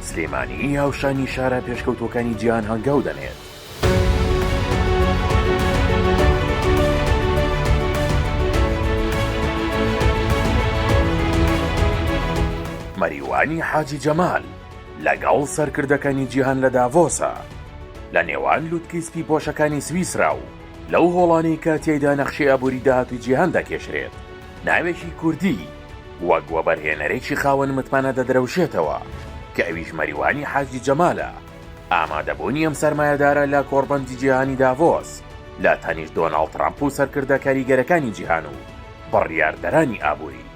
سلێمانی هاوشانی شارە پێشکەوتوەکانی جیهان هەنگاو دەنێت. مەریوانی حاجی جەمال لەگەڵ سەرکردەکانی جیهان لە داڤۆسە لە نێوان لووتکەی سپی پۆشەکانی سویسرا و لەو هۆڵانەی کە تێیدا نەخشەی ئابووری داهاتووی جیهان دەکێشرێت. ناوێکی کوردی وەک وەبەرهێنەرێکی خاوەن متمانە دەدرەوشێتەوە کە ئەویش مەریوانی حاجی جەمالە. ئامادەبوونی ئەم سەرمایەدارە لە کۆڕبەندی جیهانی داڤۆس لە تەنیشت دۆناڵد ترامپ و سەرکردە کاریگەرەکانی جیهان و بڕیاردەرانی ئابووری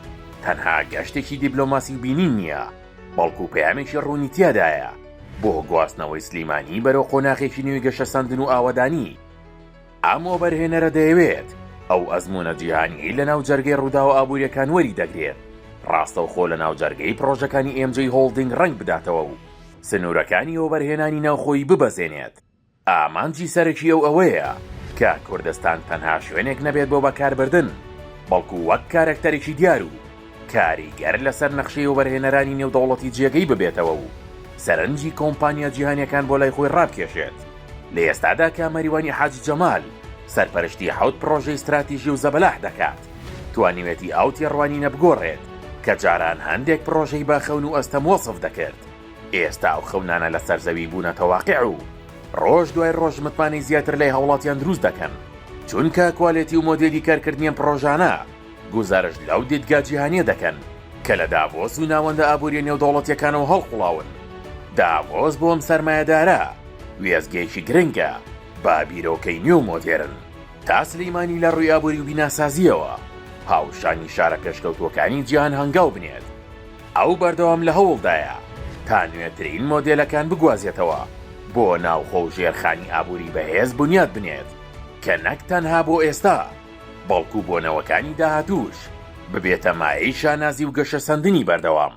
تەنها گەشتێکی دیبلۆماسی بینین نییە، بەڵکو پەیامێکی ڕوونی تیادایە بۆ گواستنەوەی سلێمانی بەرەو قۆناغێکی نوێی گەشەسەندن و ئاوەدانی. ئەم وەبەرهێنەرە دەیەوێت ئەو ئەزموونە جیهانی لە ناو جەرگەی ڕووداوە ئابووریەکان وەری دەگرێت، ڕاستەوخۆ لە ناو جەرگەی پرۆژەکانی MJ هۆڵدینگ ڕنگ بداتەوە و سنوورەکانی وەبەرهێنانی ناوخۆیی ببەزێنێت. ئامانجی سەرەکی ئەوەیە کە کوردستان تەنها شوێنێک نەبێت بۆ بەکاربردن، بەڵکو وەک کارکتەرێکی دیار و کاریگەر لەسەر نەخشەی وەبەرهێنەرانی نێودەوڵەتی جێگەی ببێتەوە و سەرنجی کۆمپانیا جیهانیەکان بۆ لای خۆی ڕابکێشێت. لە ئێستادا کە مەریوانی حاجی جەمال سەرپەرشتی 7 پرۆژەی استراتیژی و زەبەلاح دەکات، توانیوێتی ئاو تێڕوانینە بگۆڕێت کە جاران هەندێک پرۆژەی باخەون و ئەستەم وەسف دەکرد. ئێستا ئەو خەونانە لەسەر زەوی بوونەتە واقیع و ڕۆژ دوای ڕۆژ متمانەی زیاتر لای هەوڵاتیان دروست دەکەن، چونکە کوالێتی و مۆدێلی کارکردنیان پرۆژانە گوزارش لەو دیدگا جیهانیە دەکەن کە لە داڤۆس و ناوەندە ئابووری نێودەوڵەتیەکانەوە هەڵقوڵاون. داڤۆس بۆم سەرمایەدارە وێزگەیەکی گرنگە با بیرۆکەی نوێ و مۆدێرن. تا سلەیمانی لە ڕووی ئابووری و بیناسازیەوە هاوشانی شارە پێشکەوتوەکانی جیهان هەنگاو بنێت. ئەو بەردەوام لە هەوڵدایە تا نوێترین مۆدێلەکان بگوازێتەوە بۆ ناوخۆ و ژێرخانی ئابووری بەهێز بنیاد بنێت کە نەک تەنها بۆ ئێستا بەڵکو بۆنەوەکانی داهاتووش ببێتە مایەی شانازی و گەشە سەندنی بەردەوام.